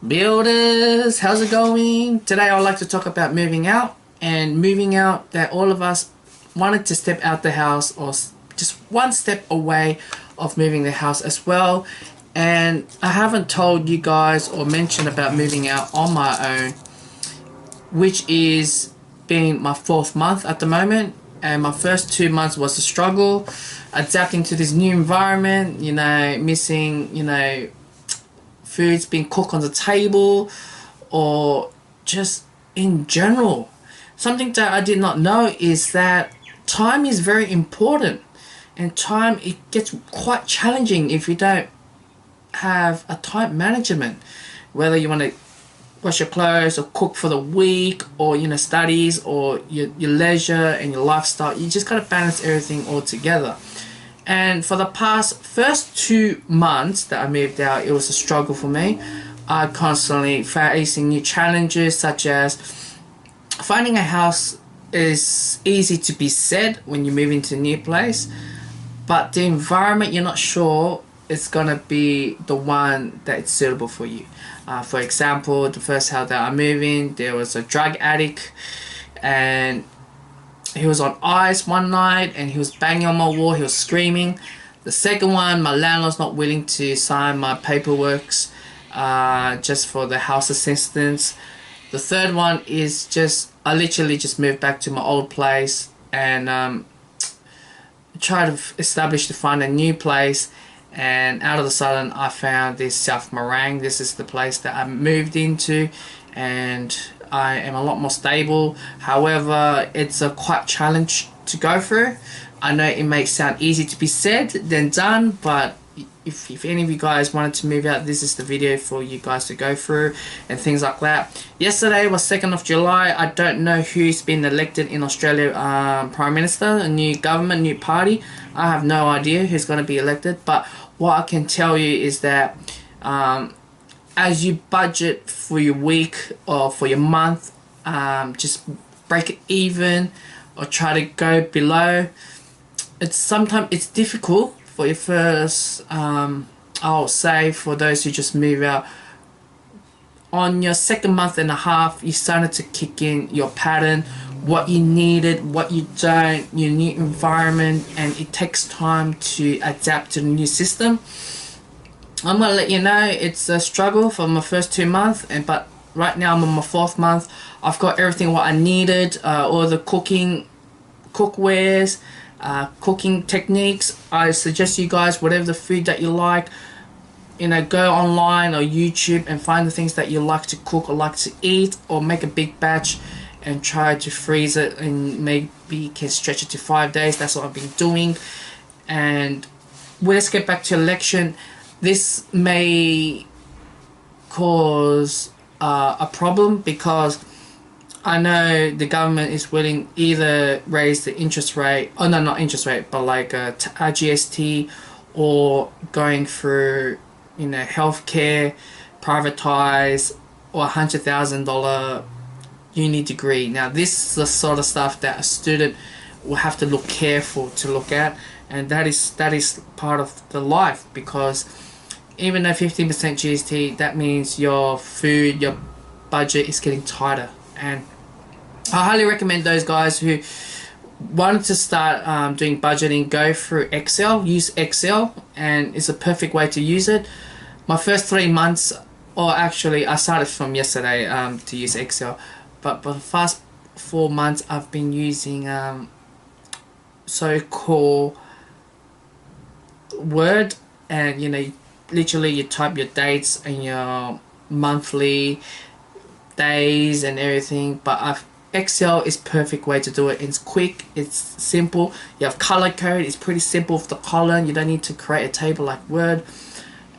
Builders, how's it going? Today I would like to talk about moving out, and moving out that all of us wanted to step out the house, or just one step away of moving the house as well. And I haven't told you guys or mentioned about moving out on my own, which is being my fourth month at the moment. And my first 2 months was a struggle adapting to this new environment, missing, foods being cooked on the table, or just in general. Something that I did not know is that time is very important, and time, it gets quite challenging if you don't have a time management, whether you want to wash your clothes or cook for the week, or studies, or your leisure and your lifestyle. You just gotta balance everything all together. And for the past first 2 months that I moved out, it was a struggle for me. I constantly facing new challenges, such as finding a house is easy to be said when you move into a new place, but the environment, you're not sure it's gonna be the one that's suitable for you. For example, the first house that I moved in, there was a drug addict, and he was on ice one night and he was banging on my wall, he was screaming. The second one, my landlord's not willing to sign my paperwork just for the house assistance. The third one is I literally just moved back to my old place and tried to establish to find a new place, and out of the sudden I found this South Morang. This is the place that I moved into, and I am a lot more stable. However, it's a quite challenge to go through. I know it may sound easy to be said than done, but if any of you guys wanted to move out, this is the video for you guys to go through and things like that. Yesterday was 2nd of July. I don't know who's been elected in Australia, Prime Minister, a new government, new party. I have no idea who's going to be elected, but what I can tell you is that as you budget for your week or for your month, just break it even or try to go below. Sometimes it's difficult for your first, I'll say, for those who just move out. On your second month and a half, you started to kick in your pattern, what you needed, what you don't, your new environment, and it takes time to adapt to the new system. I'm gonna let you know it's a struggle for my first 2 months, but right now I'm on my fourth month. I've got everything what I needed, all the cookwares, cooking techniques. I suggest you guys, whatever the food that you like, go online or YouTube and find the things that you like to cook or like to eat, or make a big batch and try to freeze it, and maybe you can stretch it to 5 days. That's what I've been doing. And let's get back to election. This may cause a problem, because I know the government is willing either raise the interest rate, oh no, not interest rate, but like GST, or going through healthcare, privatize, or $100,000 uni degree. Now this is the sort of stuff that a student will have to look careful to look at, and that is part of the life, because even though 15% GST, that means your food, your budget is getting tighter. And I highly recommend those guys who wanted to start doing budgeting, go through Excel, use Excel, and it's a perfect way to use it. My first 3 months, or actually I started from yesterday to use Excel, but for the past 4 months I've been using so-called Word, and literally you type your dates and your monthly days and everything. But Excel is perfect way to do it. It's quick, it's simple. You have color code, it's pretty simple for the column. You don't need to create a table like Word.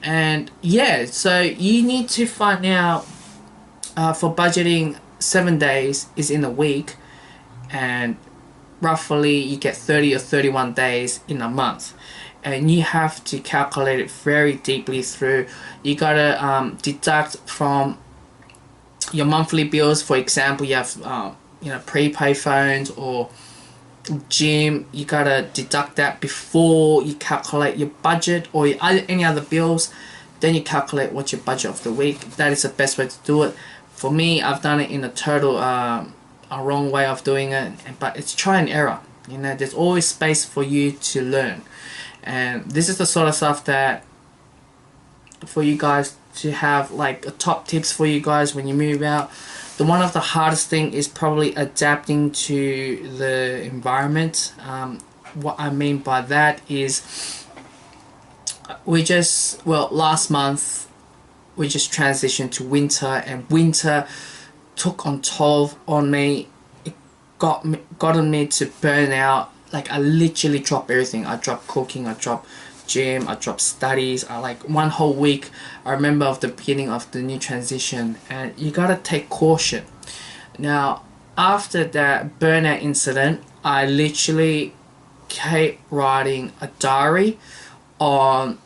And yeah, so you need to find out for budgeting, 7 days is in a week, and roughly you get 30 or 31 days in a month. And you have to calculate it very deeply through. You gotta deduct from your monthly bills. For example, you have prepaid phones or gym. You gotta deduct that before you calculate your budget or any other bills. then you calculate what's your budget of the week. That is the best way to do it. For me, I've done it in a total a wrong way of doing it, but it's try and error. You know, there's always space for you to learn, and this is the sort of stuff that for you guys to have, like top tips for you guys when you move out. One of the hardest thing is probably adapting to the environment. What I mean by that is last month we just transitioned to winter, and winter took on toll on me. It got on me to burn out. Like, I literally dropped everything. I dropped cooking, I dropped gym, I dropped studies. I like one whole week I remember of the beginning of the new transition, and you gotta take caution. Now after that burnout incident, I literally kept writing a diary on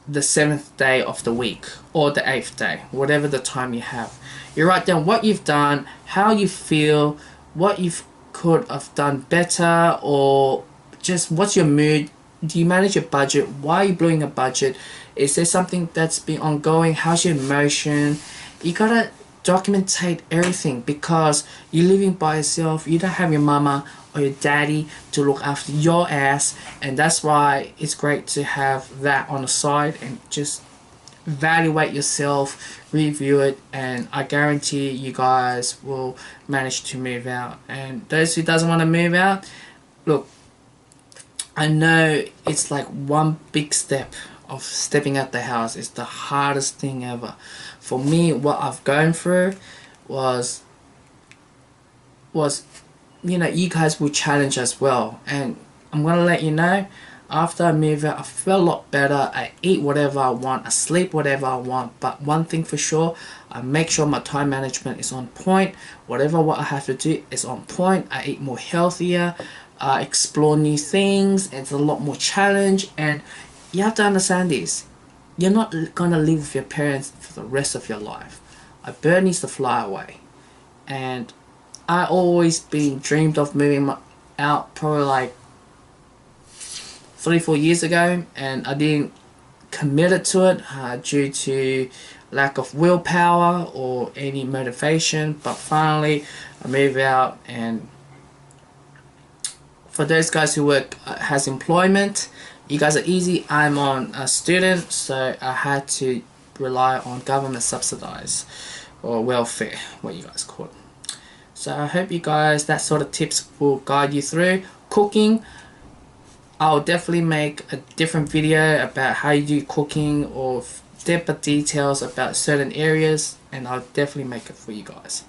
the 7th day of the week or the 8th day, whatever the time you have. You write down what you've done, how you feel, what you could have done better, or just what's your mood. Do you manage your budget? Why are you blowing a budget? Is there something that's been ongoing? How's your emotion? You gotta documentate everything, because you're living by yourself. You don't have your mama or your daddy to look after your ass, and that's why it's great to have that on the side and just evaluate yourself, review it, and I guarantee you guys will manage to move out. And those who doesn't want to move out, look, I know it's like one big step of stepping out the house is the hardest thing ever. For me, what I've gone through was you know, you guys will challenge as well. And I'm gonna let you know, after I move out, I feel a lot better. I eat whatever I want, I sleep whatever I want, but one thing for sure, I make sure my time management is on point. Whatever what I have to do is on point. I eat more healthier, explore new things. It's a lot more challenge, and you have to understand this. You're not gonna live with your parents for the rest of your life. A bird needs to fly away, and I always been dreamed of moving out probably like 3-4 years ago, and I didn't commit to it due to lack of willpower or any motivation. But finally I moved out, and for those guys who work has employment, you guys are easy. I'm on a student, so I had to rely on government subsidized or welfare, what you guys call it. So I hope you guys, that sort of tips will guide you through. Cooking, I'll definitely make a different video about how you do cooking or deeper details about certain areas, and I'll definitely make it for you guys.